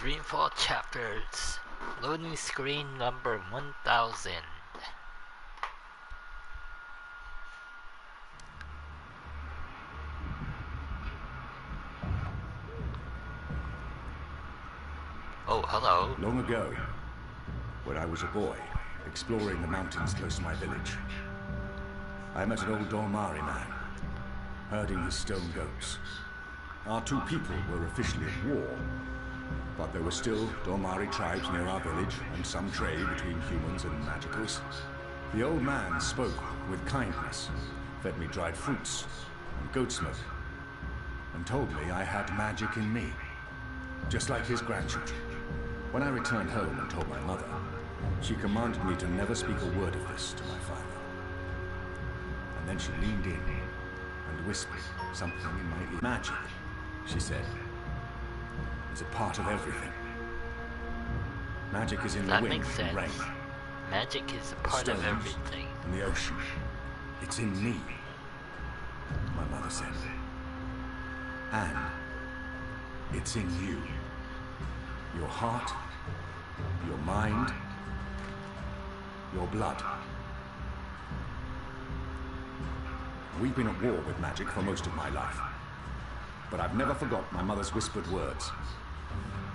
Dreamfall chapters. Loading screen number 1000. Oh, hello. Long ago, when I was a boy, exploring the mountains close to my village, I met an old Dormari man, herding his stone goats. Our two people were officially at war, but there were still Dormari tribes near our village and some trade between humans and magicals. The old man spoke with kindness, fed me dried fruits and goat smoke, and told me I had magic in me, just like his grandchildren. When I returned home and told my mother, she commanded me to never speak a word of this to my father. And then she leaned in and whispered something in my ear. Magic, she said, is a part of everything. Magic is in the wind makes sense. and rain. Magic is a part of Stones everything. and the ocean. It's in me, my mother said. And it's in you. Your heart, your mind, your blood. We've been at war with magic for most of my life. But I've never forgot my mother's whispered words.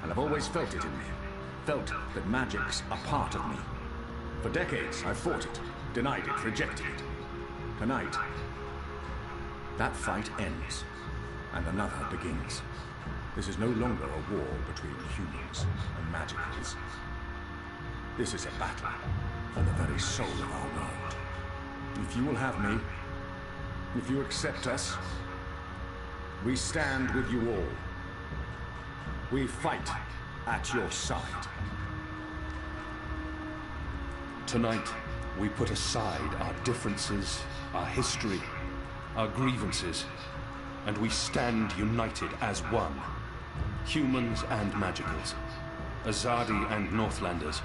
And I've always felt it in me. Felt that magic's a part of me. For decades, I've fought it, denied it, rejected it. Tonight, that fight ends, and another begins. This is no longer a war between humans and magicals. This is a battle for the very soul of our world. If you will have me, if you accept us, we stand with you all. We fight at your side. Tonight, we put aside our differences, our history, our grievances, and we stand united as one. Humans and magicals, Azadi and Northlanders.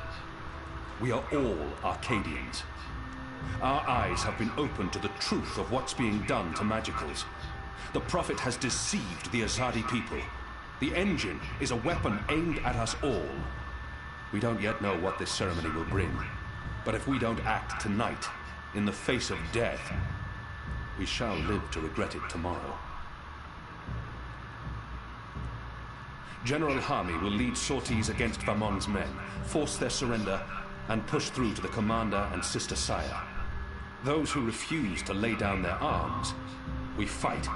We are all Arcadians. Our eyes have been opened to the truth of what's being done to magicals. The Prophet has deceived the Azadi people. The engine is a weapon aimed at us all. We don't yet know what this ceremony will bring, but if we don't act tonight, in the face of death, we shall live to regret it tomorrow. General Hami will lead sorties against Vamon's men, force their surrender, and push through to the commander and Sister Saya. Those who refuse to lay down their arms, we fight.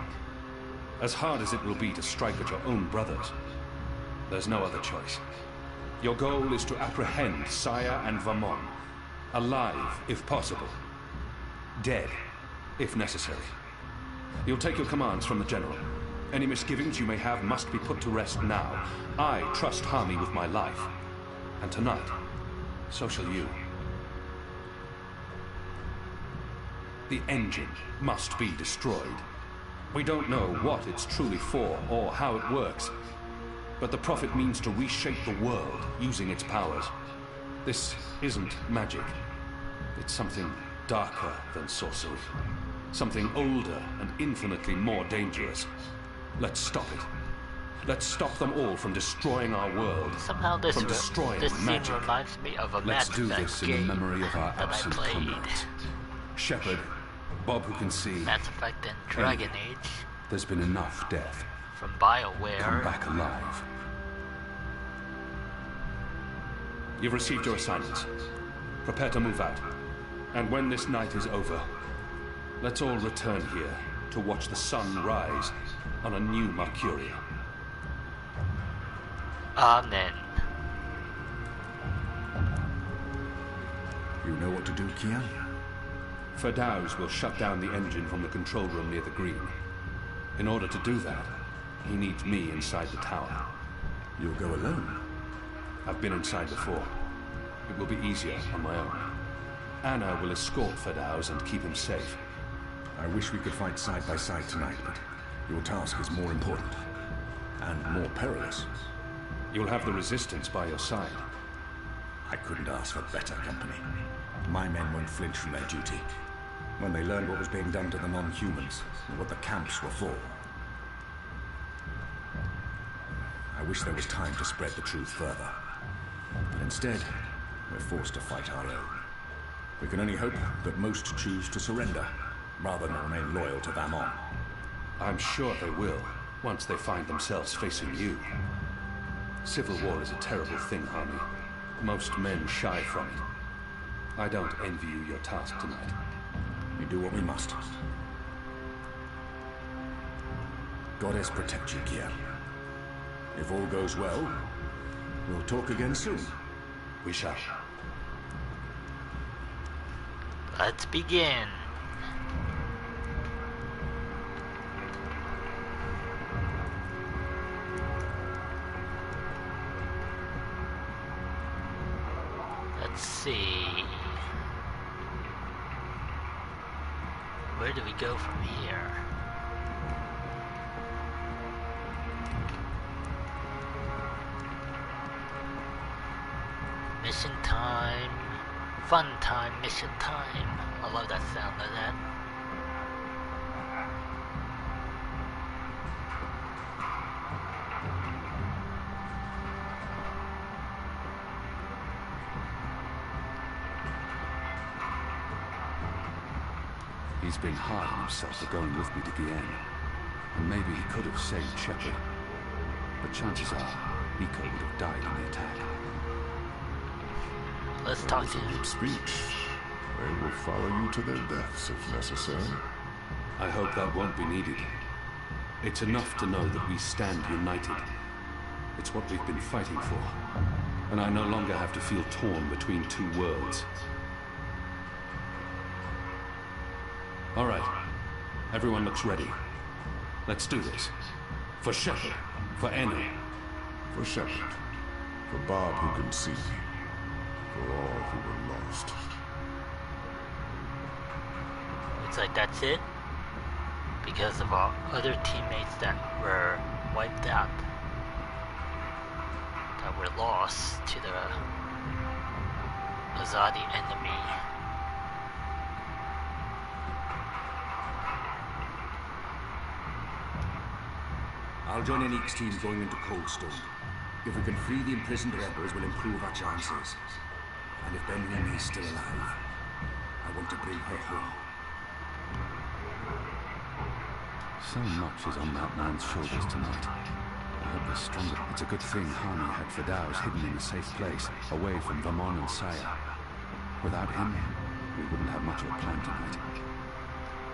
As hard as it will be to strike at your own brothers, there's no other choice. Your goal is to apprehend Saya and Vamon, alive if possible, dead if necessary. You'll take your commands from the General. Any misgivings you may have must be put to rest now. I trust Hami with my life. And tonight, so shall you. The engine must be destroyed. We don't know what it's truly for or how it works. But the Prophet means to reshape the world using its powers. This isn't magic. It's something darker than sorcery. Something older and infinitely more dangerous. Let's stop it. Let's stop them all from destroying our world. Somehow this scene magic. reminds me of a Let's Mass do Effect this in game the memory of our that I absent played. comrades. Shepard, Bob who can see. Mass Effect and Dragon Age There's been enough death. from Come BioWare. back alive. You've received your assignments. Prepare to move out. And when this night is over, let's all return here to watch the sun rise on a new Mercuria. Amen. You know what to do, Kian? Ferdows will shut down the engine from the control room near the green. In order to do that, he needs me inside the tower. You'll go alone? I've been inside before. It will be easier on my own. Anna will escort Ferdows and keep him safe. I wish we could fight side by side tonight, but your task is more important. And more perilous. You'll have the Resistance by your side. I couldn't ask for better company. My men won't flinch from their duty. When they learned what was being done to the non-humans, and what the camps were for. I wish there was time to spread the truth further. But instead, we're forced to fight our own. We can only hope that most choose to surrender, rather than remain loyal to Vamon. I'm sure they will, once they find themselves facing you. Civil war is a terrible thing, Harmy. Most men shy from it. I don't envy you your task tonight. We do what we must. Goddess protect you, Kian. If all goes well, we'll talk again soon. We shall. Let's begin. Let's see. Where do we go from here? Mission time. Fun time, mission time. I love that sound of that. He's been hard on himself for going with me to Guyenne. And maybe he could have saved Shepard. But chances are, Nico would have died in the attack. Let's talk to him. Good speech. They will follow you to their deaths if necessary. I hope that won't be needed. It's enough to know that we stand united. It's what we've been fighting for. And I no longer have to feel torn between two worlds. All right. Everyone looks ready. Let's do this. For Shepard. For Annie. For Shepard. For Bob who can see. For all who were lost. Looks like that's it. Because of our other teammates that were wiped out. That were lost to the Azadi enemy. I'll join Enique's team going into Coldstone. If we can free the imprisoned rebels, we'll improve our chances. And if Benjamin is still alive, I want to bring her home. So much is on that man's shoulders tonight. I hope they're stronger. It's a good thing Harmy had Fadaus hidden in a safe place, away from Vamon and Saya. Without him, we wouldn't have much of a plan tonight.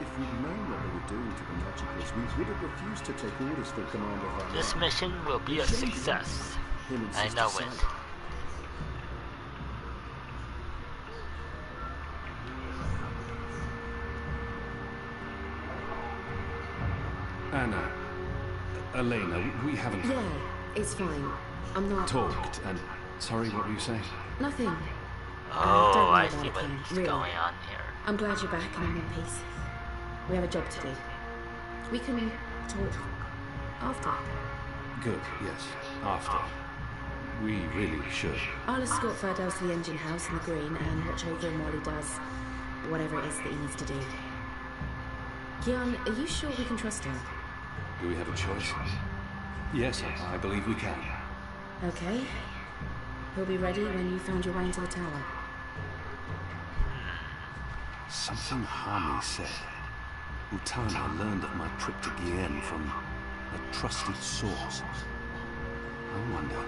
If we'd known what they were doing to the Magicals, we would have refused to take orders for Commander Van. This mission will be a success. I know it. Anna, Elena, we haven't Yeah, it's fine. I'm not... talked, and sorry, what were you saying? Nothing. Oh, Don't worry I about see it, what's Ken, really. going on here. I'm glad you're back and I'm in peace. We have a job to do. We can talk after. Good, yes, after. We really should. I'll escort Fadaus to the engine house in the green and watch over him while he does whatever it is that he needs to do. Kian, are you sure we can trust him? Do we have a choice? Yes, I believe we can. Okay. He'll be ready when you found your way into the tower. Something Harmy said. Utana learned of my trip to Guyenne from a trusted source. I wonder...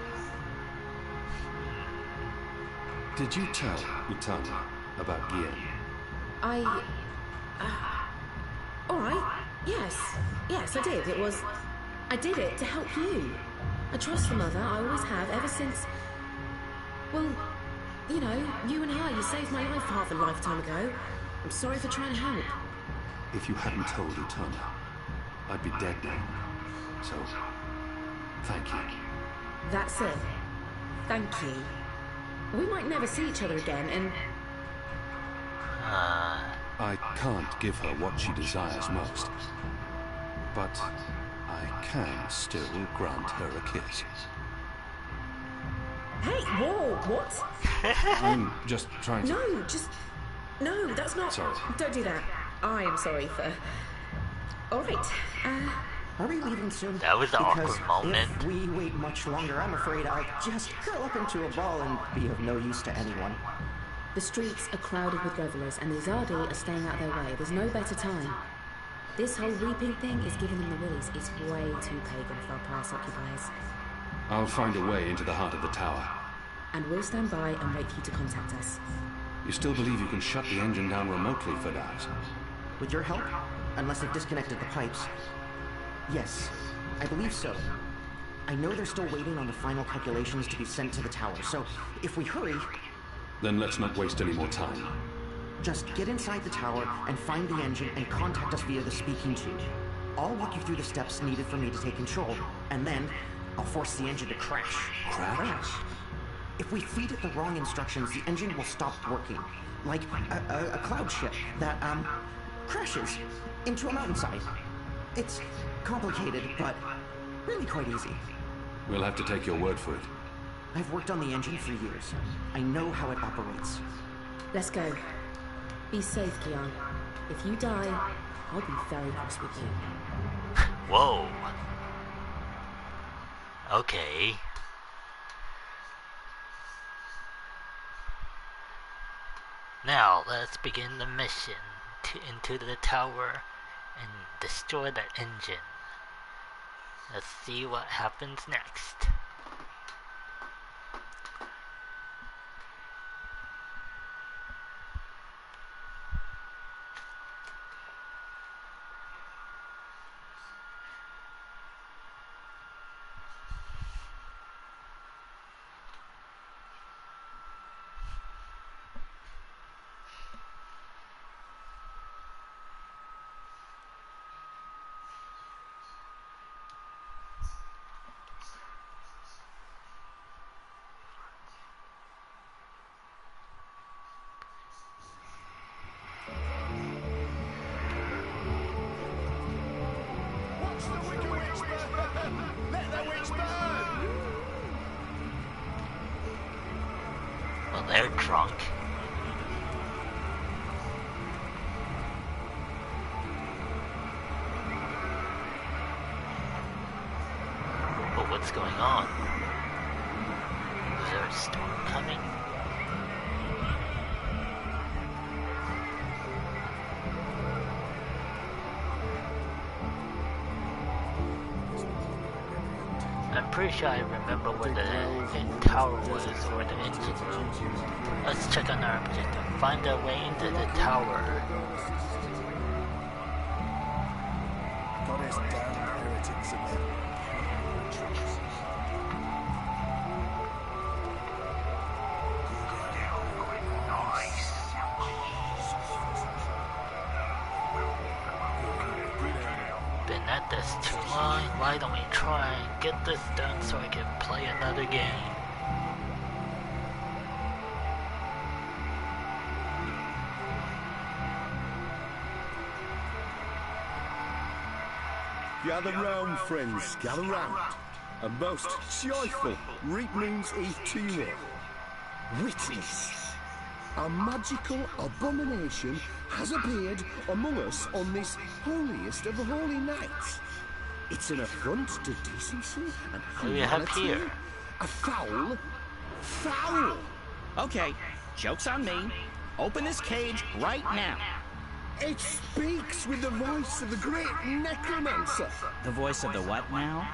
Did you tell Utana about Guyenne? Alright. Yes, I did. I did it to help you. I trust the mother. I always have, ever since... Well, you know, you and her, you saved my life half a lifetime ago. I'm sorry for trying to help. If you hadn't told Utana, I'd be dead now. So, thank you. That's it. Thank you. We might never see each other again, and... I can't give her what she desires most. But I can still grant her a kiss. Hey, whoa, what? I'm just trying to... No, that's not... Sorry. Don't do that. I am sorry for... All right. Are we leaving soon? That was an Because awkward moment. if we wait much longer, I'm afraid I'll just curl up into a ball and be of no use to anyone. The streets are crowded with revelers, and the Azadi are staying out of their way. There's no better time. This whole reaping thing is giving them the willies. It's way too pagan for our past occupiers. I'll find a way into the heart of the tower. And we'll stand by and wait for you to contact us. You still believe you can shut the engine down remotely for that? With your help? Unless they've disconnected the pipes. Yes, I believe so. I know they're still waiting on the final calculations to be sent to the tower, so if we hurry... Then let's not waste any more time. Just get inside the tower and find the engine and contact us via the speaking tube. I'll walk you through the steps needed for me to take control, and then I'll force the engine to crash. Crash? If we feed it the wrong instructions, the engine will stop working. Like a cloud ship that, crashes into a mountainside. It's complicated, but really quite easy. We'll have to take your word for it. I've worked on the engine for years. I know how it operates. Let's go. Be safe, Kian. If you die, I'll be very cross with you. Whoa. Okay. Now, let's begin the mission into the tower and destroy that engine. Let's see what happens next. Well, they're drunk. But what's going on? Is there a storm coming? I'm pretty sure I remember where the tower was, or the engine room. Let's check on our objective. Find our way into the tower. Goddess damn heretics and their Been at this too long. Why don't we try and get this done so I can play another game? Gather round, friends, gather round. A most joyful Reap Moon's Eve to you all. Witness. A magical abomination has appeared among us on this holiest of holy nights. It's an affront to decency and What do we have humanity. here? A foul. Okay, joke's on me. Open this cage right now. It speaks with the voice of the great necromancer. The voice of the what now?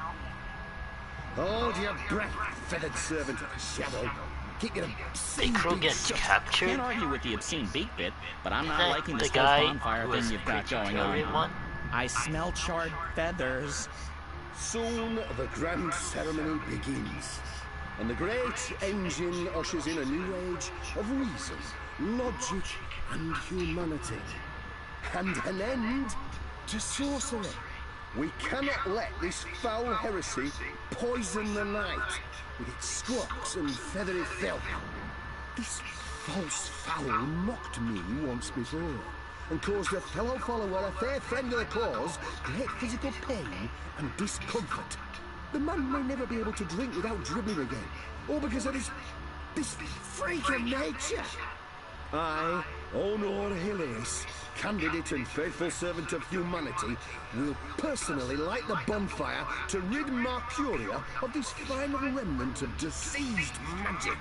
Hold your breath, feathered servant of the shadow. Keep your Did obscene Crow beak get shut. captured? Can't argue with the obscene beak bit, but I'm Is not that liking the this guy whole bonfire who was thing you've got preaching going to on. everyone? I smell charred feathers. Soon the grand ceremony begins, and the great engine ushers in a new age of reason, logic, and humanity. And an end to sorcery. We cannot let this foul heresy poison the night with its squawks and feathery filth. This false fowl mocked me once before, and caused a fellow follower, a fair friend of the cause, great physical pain and discomfort. The man may never be able to drink without dribbling again, all because of this freak of nature. I, Honor Hilaris, candidate and faithful servant of humanity, will personally light the bonfire to rid Mercuria of this final remnant of diseased magic.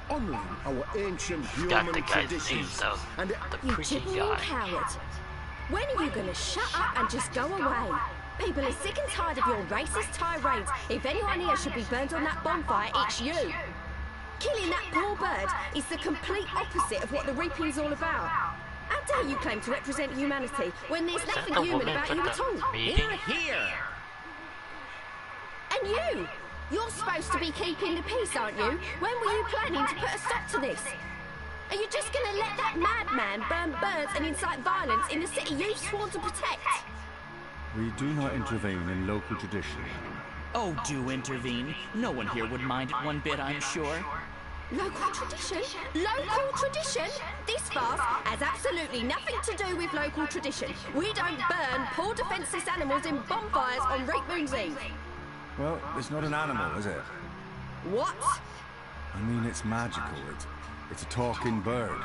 Honoring our ancient Got human the guy's name traditions though. and The You preaching chipping guy. coward. When are you gonna shut up and just go away? People are sick and tired of your racist tirades. If anyone here should be burned on that bonfire, it's you. Killing that poor bird is the complete opposite of what the reaping's all about. How dare you claim to represent humanity when there's Was that nothing the human woman about with you at the all? meeting? Here! And you! You're supposed to be keeping the peace, aren't you? When were you planning to put a stop to this? Are you just gonna let that madman burn birds and incite violence in the city you've sworn to protect? We do not intervene in local tradition. Oh, do intervene. No one here would mind it one bit, I'm sure. Local tradition? Local tradition? This farce has absolutely nothing to do with local tradition. We don't burn poor defenseless animals in bonfires on Reap Moon's Eve. Well, it's not an animal, is it? What? I mean, it's magical. It's a talking bird.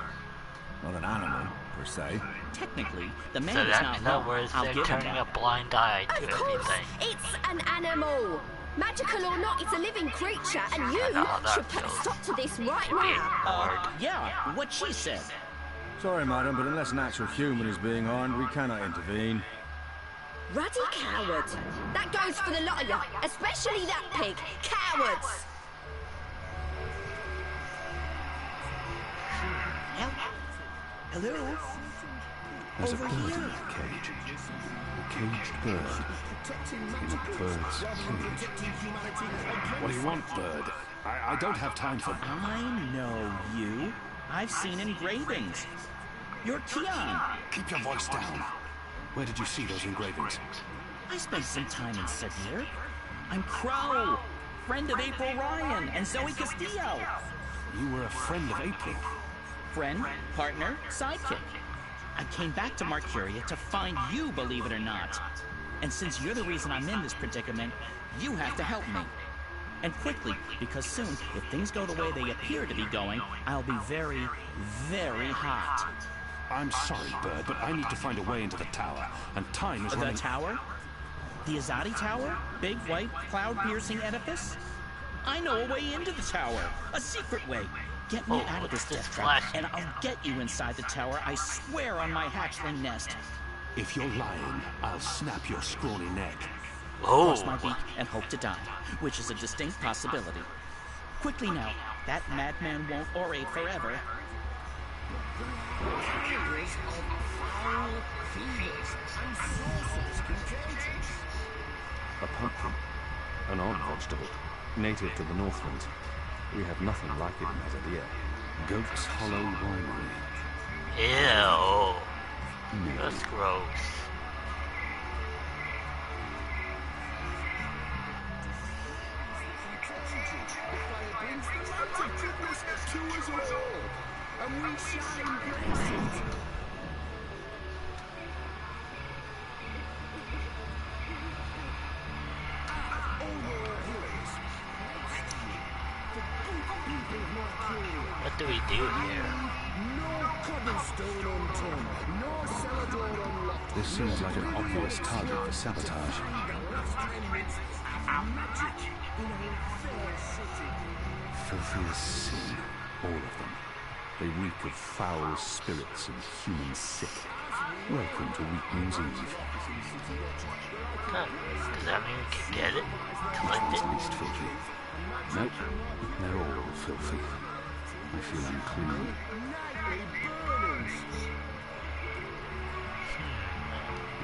Not an animal, per se. Technically, the man So is that, not in other wrong. words, I'll they're give him turning that. a blind eye to Of course, everything. it's an animal. Magical or not, it's a living creature, and you I know how that should put a feels. stop to this right Being now. ignored. Yeah, what she said. Sorry, madam, but unless an actual human is being harmed, we cannot intervene. Ruddy coward. That goes for the lot of you, especially that pig. Cowards. Hello? There's Over a bird here. in that cage. A caged bird. In a bird's cage. What do you want, bird? I don't have time for... I know you. I've seen engravings. You're Keon. Keep your voice down. Where did you see those engravings? I spent some time in Sedir. I'm Crow, friend of April Ryan and Zoe Castillo. You were a friend of April. Friend, partner, sidekick. I came back to Mercuria to find you, believe it or not. And since you're the reason I'm in this predicament, you have to help me. And quickly, because soon, if things go the way they appear to be going, I'll be very, very hot. I'm sorry, Bird, but I need to find a way into the tower, and time is The running... tower? The Azadi Tower? Big, white, cloud-piercing edifice? I know a way into the tower. A secret way. Get me Oh, out of this what's this death trap, flash? and I'll get you inside the tower, I swear on my hatchling nest. If you're lying, I'll snap your scrawny neck. Cross my Oh, beak and hope to die, which is a distinct possibility. Quickly now, that madman won't orate forever. Carriers of foul fevers and sorcerers contagious. A pumpkin. An odd vegetable. Native to the Northlands. We have nothing like it in Azadir. Goat's Hollow Winery. ew. Maybe. That's gross. Fire brings the light of goodness to us all, and we shall embrace it. What do we do here? No cobblestone unturned, no cellar door unlocked. This seems like an obvious target for sabotage. The last remnants of magic in our fair city. Filthy as sin. All of them. They reek of foul spirits and human sick. Welcome to Reap Moon's Eve. Huh. Does that mean we can get it? Collect At it? least filthy. Nope. They're all filthy. I feel unclean.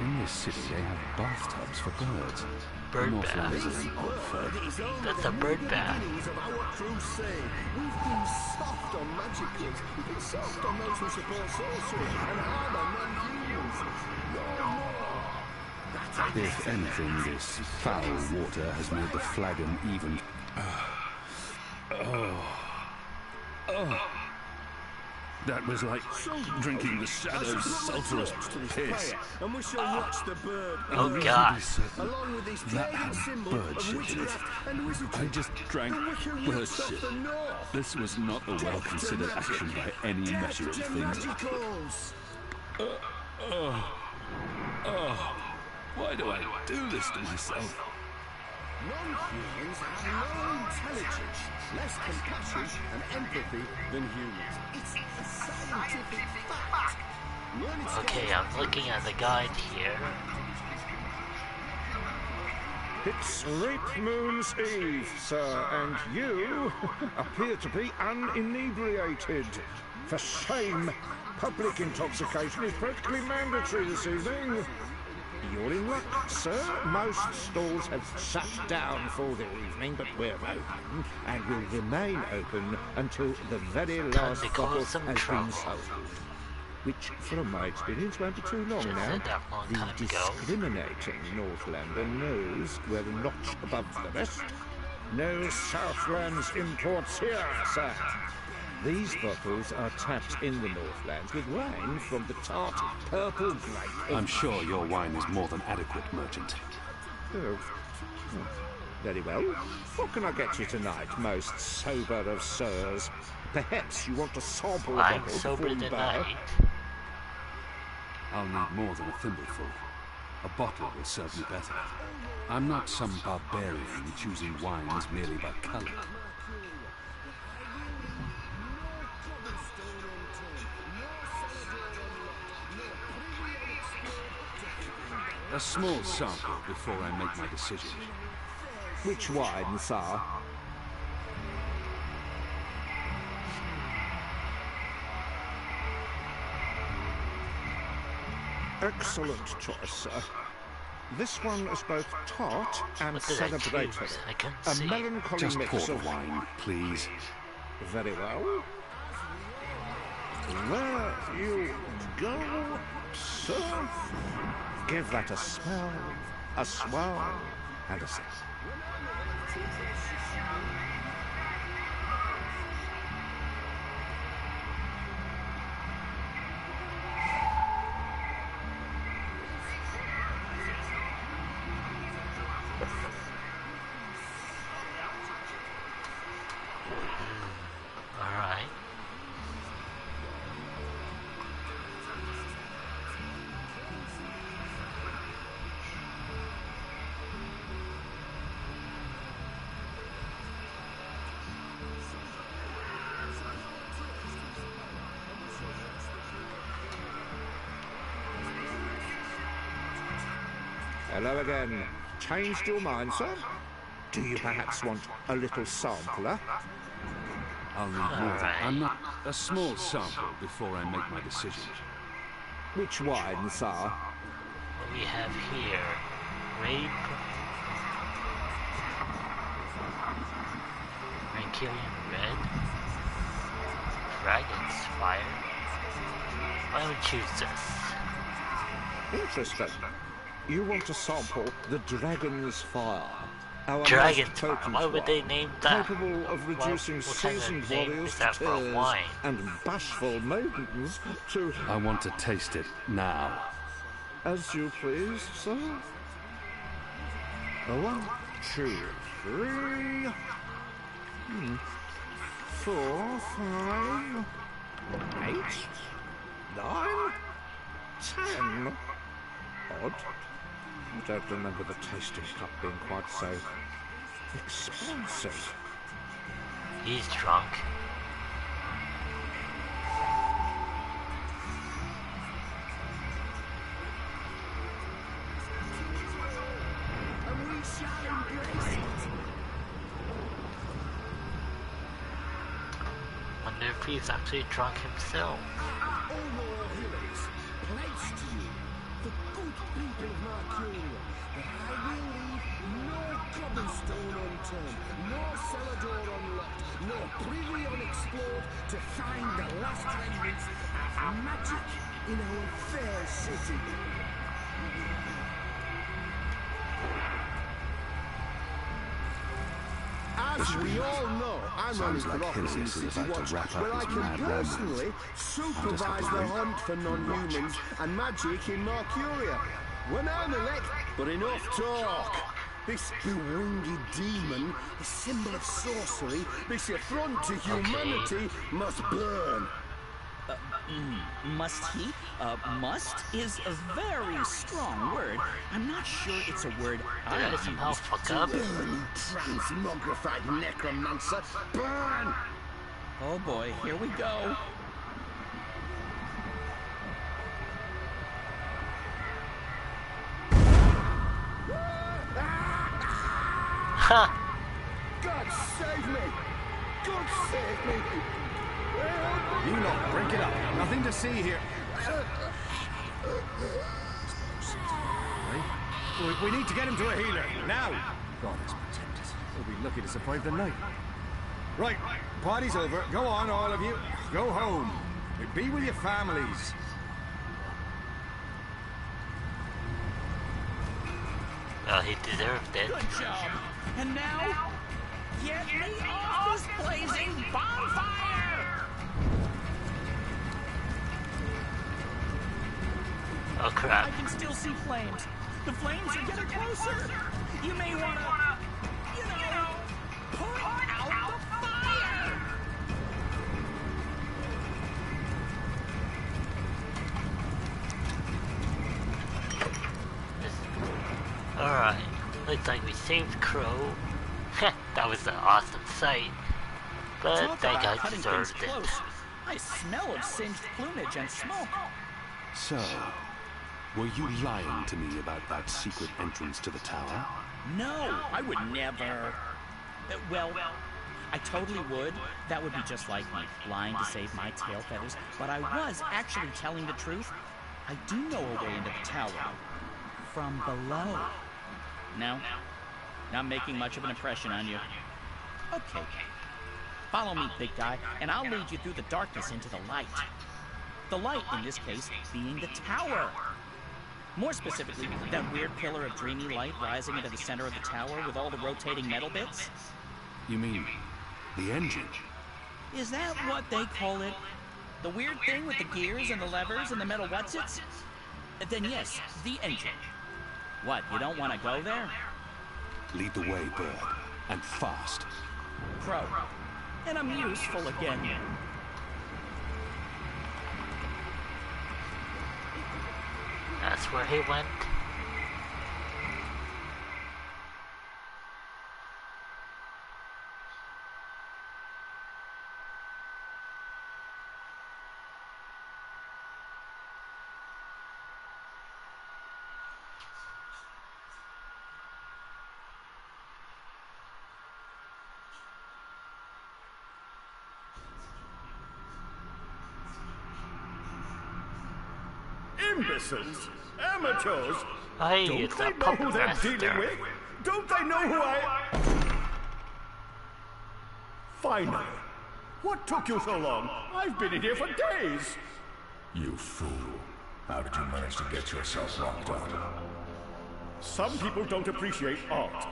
In this city, they have bathtubs for birds. Bird Northlanders bath. are an odd folk. That's a bird bath. Beginnings of our crusade. We've been soft on magic kids. We've been soft on those who support sorcery and hard on non-humans. No more. That's If anything, this foul water has made the flagon even... That was like drinking the shadow's sulphurous piss. And we shall watch the bird. Oh God. Along with these That pagan had symbol bird of shit in it. witchcraft and wizardry. I just drank The wicked bird witch of shit. the north. This was not a well-considered action by any measure of Death to things. magicals. Why do I do this to myself? Non-humans have no intelligence, less compassion and empathy than humans. It's a scientific fact. Learned Okay, I'm looking at the guide here. It's Reap Moon's Eve, sir, and you appear to be uninebriated. For shame! Public intoxication is practically mandatory this evening. You're in luck, sir. Most stalls have shut down for the evening, but we're open and will remain open until the very last to cause bottle some has trouble. been sold. Which, from my experience, won't be too long Just now. said that long The time ago. discriminating Northlander knows we're a notch above the rest. No Southlands imports here, sir. These bottles are tapped in the Northlands with wine from the tart purple grape. I'm sure your wine is more than adequate, merchant. Oh. Very well. What can I get you tonight, most sober of sirs? Perhaps you want to sample a I'm bottle sober before you buy. tonight. I'll need more than a thimbleful. A bottle will serve me better. I'm not some barbarian choosing wines merely by color. A small sample before I make my decision. Which wine, sir? Excellent choice, sir. This one is both tart and What did I celebratory. choose? I couldn't A see. melancholy Just mix pour the of wine, please. Very well. There you go, sir. Give that a smell, a swell, and a sip. Alright. Hello again. Changed your mind, sir? Do you perhaps want a little sampler? I'll need more. Alright. I'm not a small sample before I make my decision. Which wine, sir? What we have here? Rape. Rankillion Red. Dragon's Fire. Why don't we choose this? Interesting. You want to sample the Dragon's Fire. Our Dragon's most Fire. potent Why would they wine, name that? capable of reducing what kind of seasoned name warriors is to that for a tears wine? and bashful maidens to... I want to taste it now. As you please, sir. 1, 2, 3... 4, 5... 8... 9... 10... Odd. I don't remember the tasting cup being quite so expensive. He's drunk. And we shall embrace it. Wonder if he's actually drunk himself. All heroes, pledge to you, the good people of Mercuria, that I will leave no cobblestone unturned, no cellar door unlocked, no privy unexplored to find the last remnants of magic in our fair city. As As we all know, I'm running Sounds for like office in Hilius is City about to Watch, wrap up where I his can mad ramblings. personally supervise the hunt for non-humans and magic in Mercuria. When I'm elected, but enough talk. This bewinged demon, the symbol of sorcery, this affront to humanity, must burn. Must he? Must is a very strong word. I'm not sure it's a word Did I I somehow use. fuck up? Burn, you transmogrified necromancer, burn! Oh boy, here we go. Ha! God save me! God save me! You lot, break it up. Nothing to see here. We need to get him to a healer, now! God has protected us. We'll be lucky to survive the night. Right, party's over. Go on, all of you. Go home. Be with your families. Well, he deserved it. Good job. And now, get me off this blazing bonfire! Oh crap. I can still see flames. The flames are getting closer. You may want to, put out the fire. Alright. Looks like we saved Crow. That was an awesome sight. But Talk that about guy cutting deserved things it. close. I smell of singed plumage and smoke. So, were you lying to me about that secret entrance to the tower? No, I would never. Well, I totally would. That would be just like me, lying to save my tail feathers. But I was actually telling the truth. I do know a way into the tower. From below. No? Not making much of an impression on you. Okay. Follow me, big guy, and I'll lead you through the darkness into the light. The light, in this case, being the tower. More specifically, that weird pillar of dreamy light rising into the center of the tower with all the rotating metal bits. You mean the engine? Is that what they call it? The weird thing with the gears and the levers and the metal whatsits? Then yes, the engine. What, you don't want to go there? Lead the way, Bird, and fast. Crow. And I'm useful again. That's where he went. Imbeciles? Amateurs? Hey, Don't it's they a know puppet who they're master. dealing with? Don't they know who I... Finally. What took you so long? I've been in here for days. You fool. How did you manage to get yourself locked up? Some people don't appreciate art.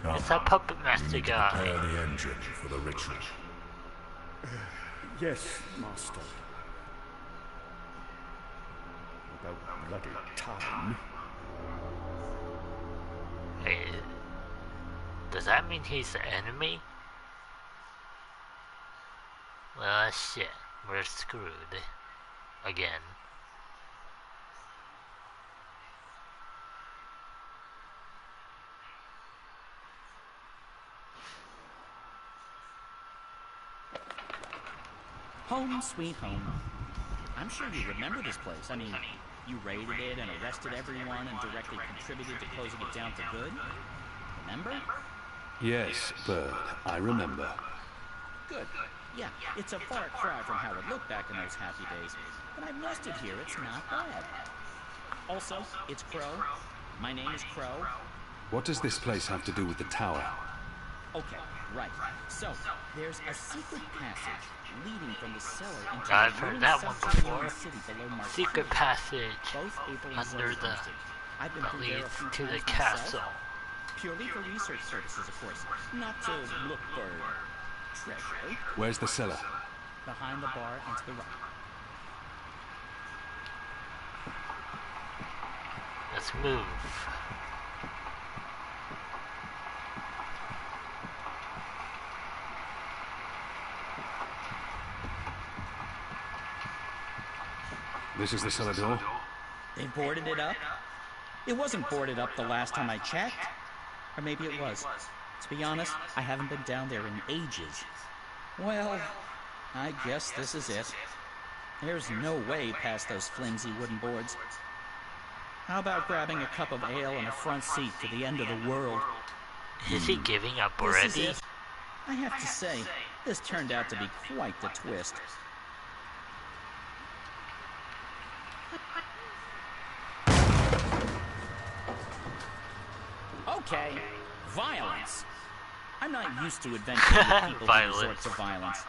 Come, It's that puppet we master need to guy. prepare the engine for the ritual. Yes, Master. About bloody time. Hey, does that mean he's the enemy? Well, shit. We're screwed. Again. Home sweet home. I'm sure you remember this place. I mean, you raided it and arrested everyone and directly contributed to closing it down for good. Remember? Yes, Bird, I remember. Good. Yeah, it's a far cry from how it looked back in those happy days. But I must adhere, it's not bad. Also, it's Crow. My name is Crow. What does this place have to do with the tower? Okay, right. So, there's a secret passage leading from the cellar into I've a heard ruined that one subterranean before. city below Mark Secret Creek. passage Both April and under Zoe the used it. I've been that through there a leads few to the times myself. castle. Purely for research purposes, of course. Not to look for treasure. Where's the cellar? Behind the bar and to the right. Let's move. This is the cellar door? They boarded it up? It wasn't boarded up the last time I checked. Or maybe it was. To be honest, I haven't been down there in ages. Well, I guess this is it. There's no way past those flimsy wooden boards. How about grabbing a cup of ale and a front seat to the end of the world? Is he giving up This already? is it. I have to say, this turned out to be quite the twist. Okay, violence. I'm not used to adventuring with people who resort to violence.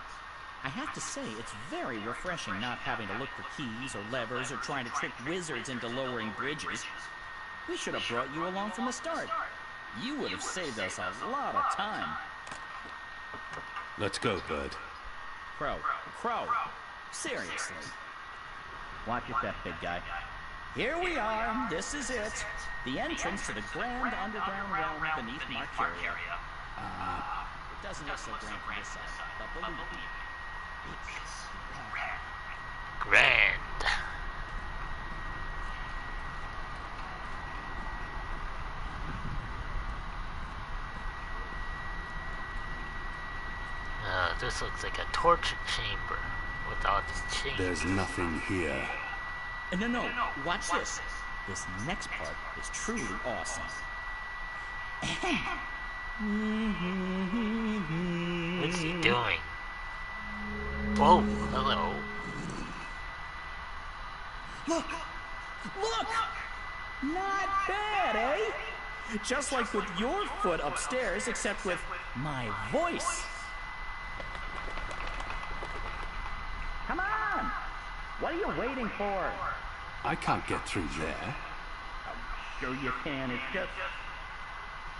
I have to say, it's very refreshing not having to look for keys or levers or trying to trick wizards into lowering bridges. We should have brought you along from the start. You would have saved us a lot of time. Let's go, Bird. Crow. Seriously. Watch your step, big guy. Here we are. This is it. The entrance to the grand underground realm beneath Marcuria. It doesn't look so grand from this side, but believe me, it's Grand. This looks like a torture chamber with all these chains. There's nothing here. No, watch this. This next part is truly awesome. What's he doing? Whoa, hello. Look! Not bad, eh? Just like with your foot upstairs, except with my voice. Come on! What are you waiting for? I can't get through there. Sure you can, it's just...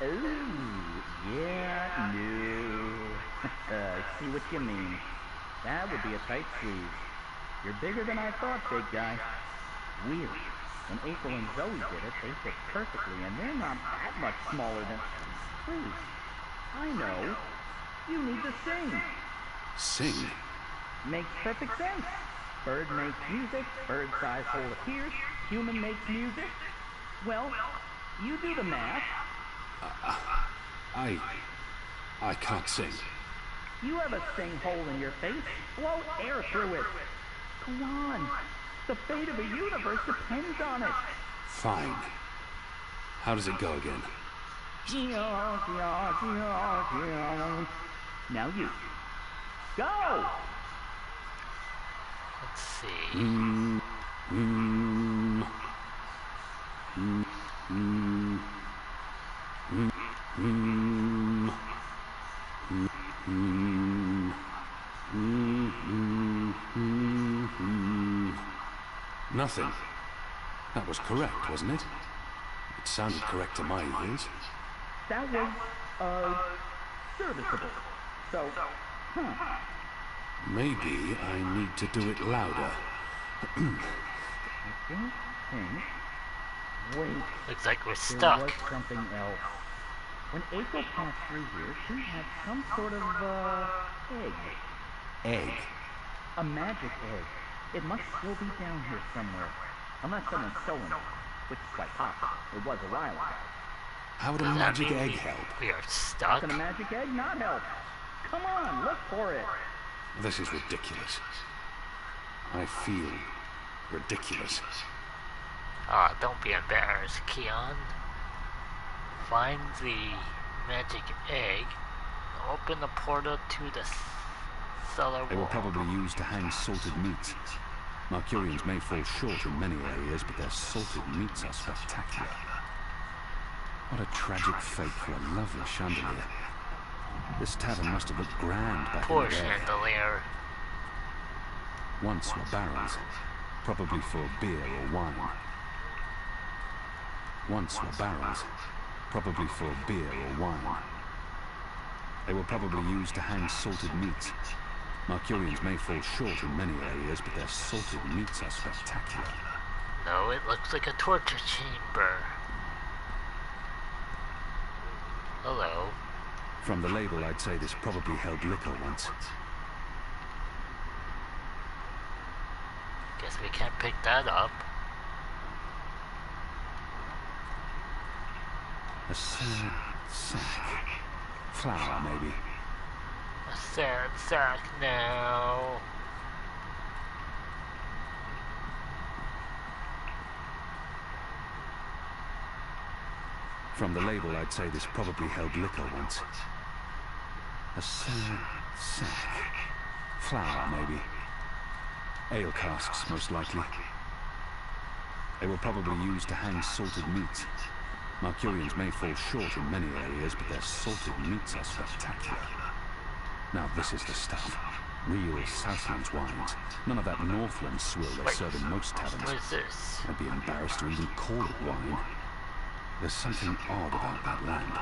Ooh, yeah, no. I see what you mean. That would be a tight squeeze. You're bigger than I thought, big guy. Weird. When April and Zoe did it, they fit perfectly, and they're not that much smaller than... Please. I know. You need to sing. Sing? Makes perfect sense. Bird makes music, bird-sized hole appears, human makes music. Well, you do the math. I can't sing. You have a sing hole in your face. Blow air through it. Go on. The fate of a universe depends on it. Fine. How does it go again? Now you. Go! Let's see. Nothing. That was correct, wasn't it? It sounded correct to my ears. That was, serviceable. So, Maybe I need to do it louder. I don't think... Wait. Looks like we're There stuck. was something else. When April passed through here, she had some sort of, egg. Egg? A magic egg. It must still be down here somewhere. Unless someone's stolen it, which is quite possible. It was a while ago. How would a Does that magic mean egg help? we are How stuck? can a magic egg not help? Come on, look for it. This is ridiculous. I feel ridiculous. Ah, don't be embarrassed, Keon. Find the magic egg. Open the portal to the cellar They were wall. probably used to hang salted meats. Marcurians may fall short in many areas, but their salted meats are spectacular. What a tragic fate for a lovely chandelier. This tavern must have looked grand back Poor in the day. chandelier. Once were barrels, probably for beer or wine. Once were barrels, probably for beer or wine. They were probably used to hang salted meats. Mercurians may fall short in many areas, but their salted meats are spectacular. No, it looks like a torture chamber. Hello. From the label, I'd say this probably held liquor once. Guess we can't pick that up. A sad sack. Flour, maybe. A sad sack now. From the label, I'd say this probably held liquor once. A sad sack. Flour, maybe. Ale casks, most likely. They were probably used to hang salted meats. Mercurians may fall short in many areas, but their salted meats are spectacular. Now this is the stuff. Real Southlands wines. None of that Northland swill they serve in most taverns. What is this? I'd be embarrassed to even call it wine. There's something odd about that lamp.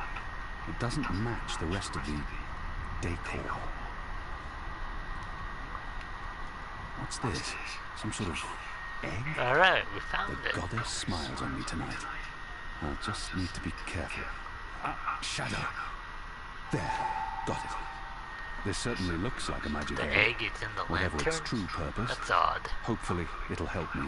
It doesn't match the rest of the decor. What's this? Some sort of egg? Alright, we found The it. goddess smiles on me tonight. I'll just need to be careful. Shadow. There. Got it. This certainly looks like a magic The egg. egg is in the Whatever lantern. its true purpose, That's odd. hopefully it'll help me.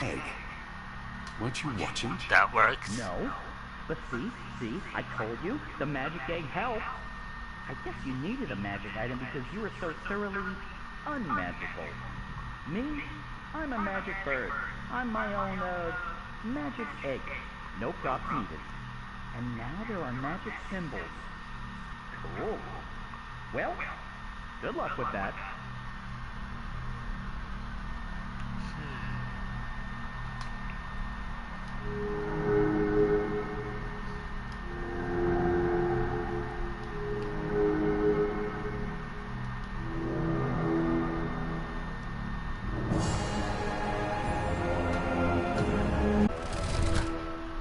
Egg. Weren't you watching? That works. No. But see, I told you, the magic egg helped. I guess you needed a magic item because you were so thoroughly unmagical. Me? I'm a magic bird. I'm my own, magic egg. No props needed. And now there are magic symbols. Cool. Well, good luck with that.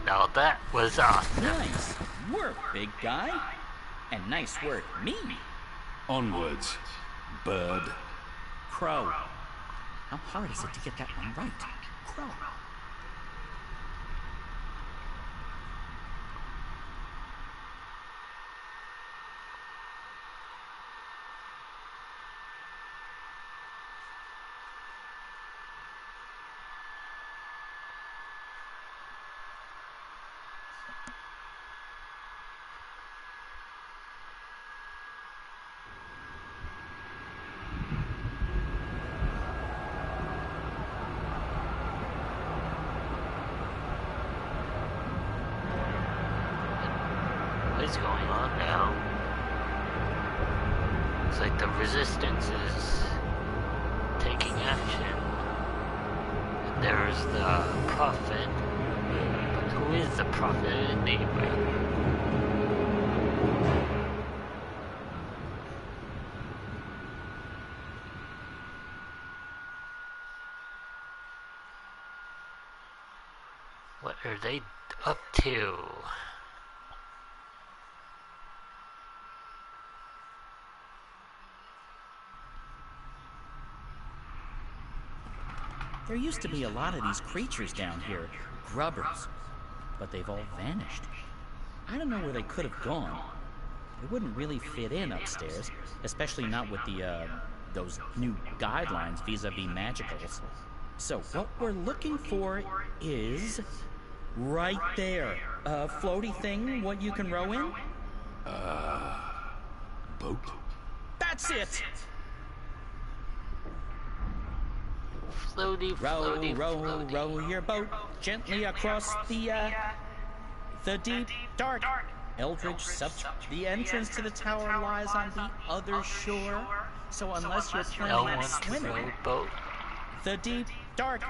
Now that was awesome. Nice work, big guy. And nice work, me. Onwards, bird. Crow. How hard is it to get that one right? Crow. What is going on now? It's like the resistance is taking action. And there's the prophet. But who is the prophet anyway? What are they up to? There used to be a lot of these creatures down here, grubbers, but they've all vanished. I don't know where they could have gone. They wouldn't really fit in upstairs, especially not with the, those new guidelines vis-a-vis magicals. So what we're looking for is right there. A floaty thing, what you can row in? Boat? That's it! Floaty, floaty, Row, floaty. row your boat gently across the deep, dark, eldritch The entrance to the tower lies on the other shore, so unless you're planning on L1 swimming, row boat. the deep, dark,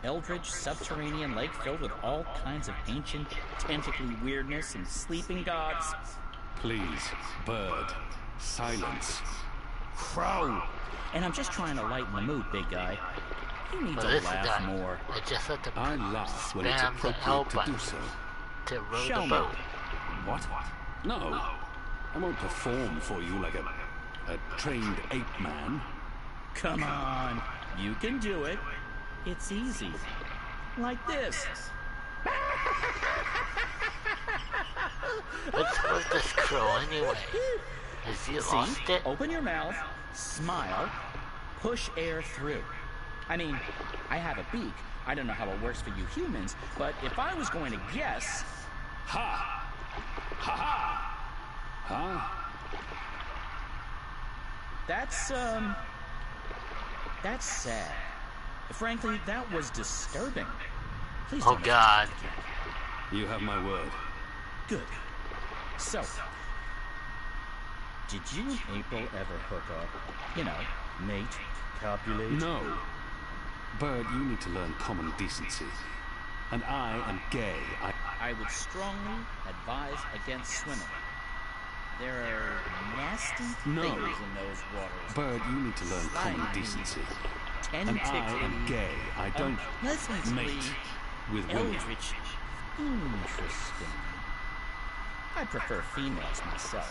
eldritch subterranean lake filled with all kinds of ancient, tentacly weirdness and sleeping gods. Please, bird, silence. Crow! And I'm just trying to lighten the mood, big guy. You need But to this laugh guy, more. I just have to I laugh when it's spam the L appropriate to button do so. to row Show the me. boat. What? No. I won't perform for you like a trained ape man. Come on, you can do it. It's easy. Like this. What's this crow anyway? Has he lost See? it? Open your mouth, smile, push air through. I mean, I have a beak. I don't know how it works for you humans, but if I was going to guess... Ha! Ha ha! Huh? That's sad. Frankly, that was disturbing. Please Oh don't God. do that again. You have my word. Good. So, did you and April ever hook up? You know, mate, copulate? No. Bird, you need to learn common decency. And I am gay. I would strongly advise against swimming. There are nasty No. things in those waters. Bird, you need to learn common Slimy, decency. And tentacly, I am gay. I don't unpleasantly mate with women. eldritch. Interesting. I prefer females myself,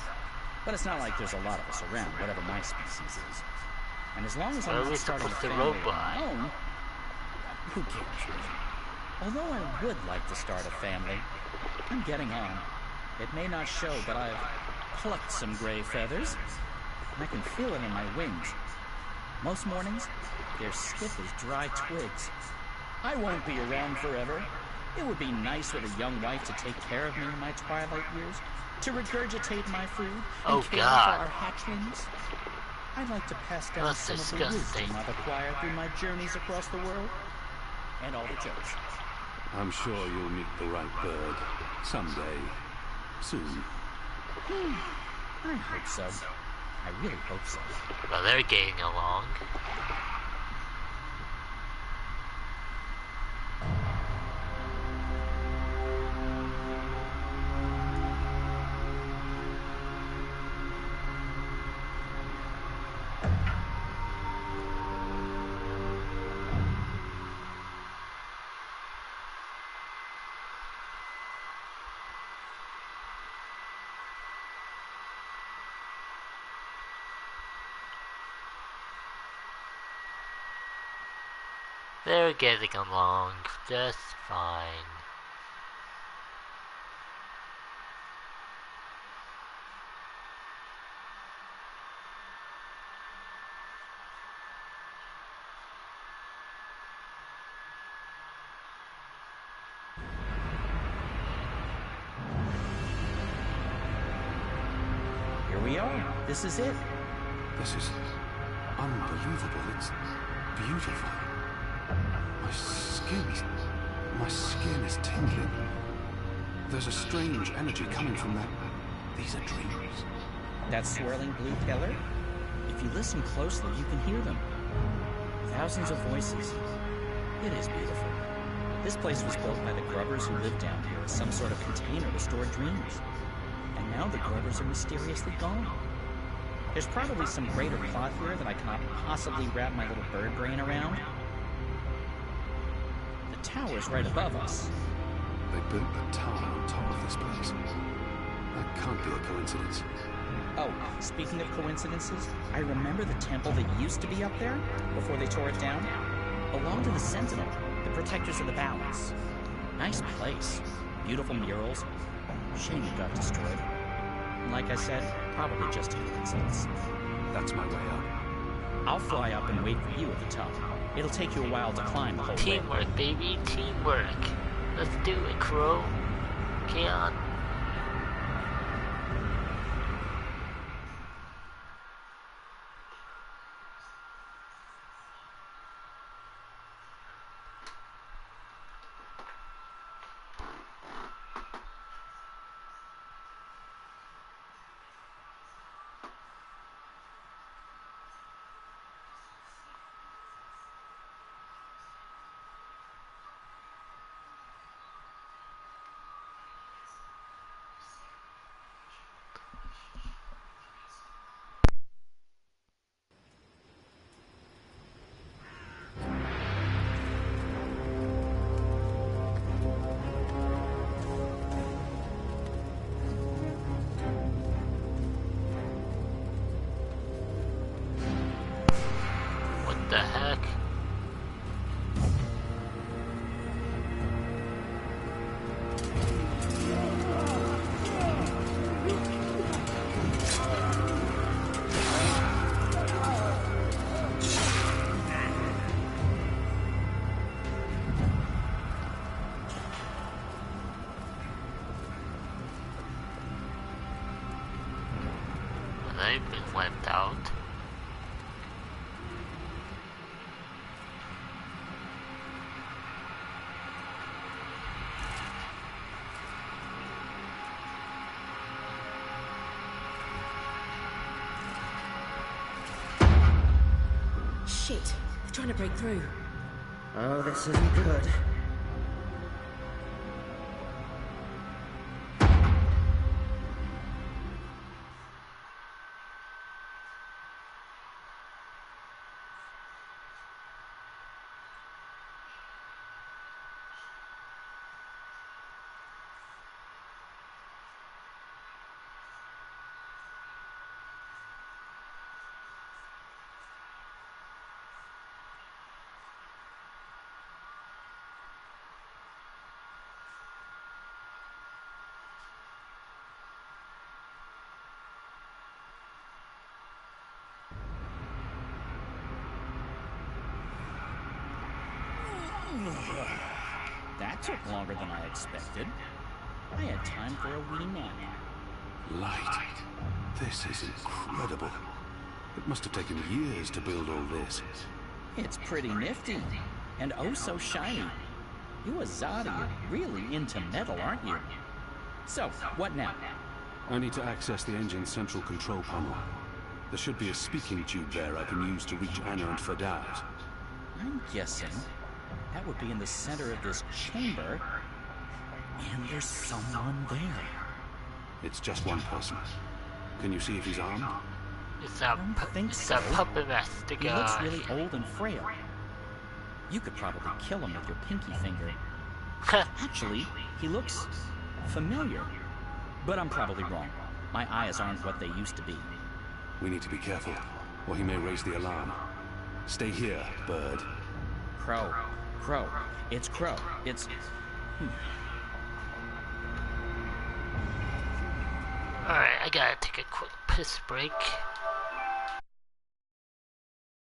but it's not like there's a lot of us around, whatever my species is. And as long as Where I'm are we not starting a supposed to family row of by? my own, who cares really? Although I would like to start a family, I'm getting on. It may not show, but I've plucked some gray feathers. I can feel it in my wings. Most mornings, they're stiff as dry twigs. I won't be around forever. It would be nice with a young wife to take care of me in my twilight years, to regurgitate my food and Oh, care God. for our hatchlings. I'd like to pass down That's some of the disgusting. wisdom I've acquired through my journeys across the world, and all the jokes. I'm sure you'll meet the right bird. Someday. Soon. I hope so. I really hope so. Well, they're getting along. They're getting along just fine. Here we are. This is it. This is unbelievable. It's beautiful. My skin is tingling. There's a strange energy coming from that. These are dreams. That swirling blue pillar? If you listen closely, you can hear them. Thousands of voices. It is beautiful. This place was built by the grubbers who lived down here as some sort of container to store dreams. And now the grubbers are mysteriously gone. There's probably some greater plot here that I cannot possibly wrap my little bird brain around. The tower's right above us. They built a tower on top of this place. That can't be a coincidence. Oh, speaking of coincidences, I remember the temple that used to be up there before they tore it down. Belonged to the Sentinel, the protectors of the balance. Nice place. Beautiful murals. Shame it got destroyed. Like I said, probably just a coincidence. That's my way up. I'll fly up and wait for you at the top. It'll take you a while to climb the whole way. Teamwork, baby, teamwork. Let's do it, Crow. Keon. They've been wiped out. Shit, they're trying to break through. Oh, this isn't good. That took longer than I expected. I had time for a wee nap. Light. This is incredible. It must have taken years to build all this. It's pretty nifty. And oh so shiny. You Azadi are really into metal, aren't you? So, what now? I need to access the engine's central control panel. There should be a speaking tube there I can use to reach Anna and Fadat. I'm guessing that would be in the center of this chamber. And there's someone there. It's just one person. Can you see if he's armed? It's that, that puppet master He looks guy. really old and frail. You could probably kill him with your pinky finger. Actually, he looks familiar. But I'm probably wrong. My eyes aren't what they used to be. We need to be careful, or he may raise the alarm. Stay here, bird. Crow. Crow. It's Crow. It's... Alright, I gotta take a quick piss break.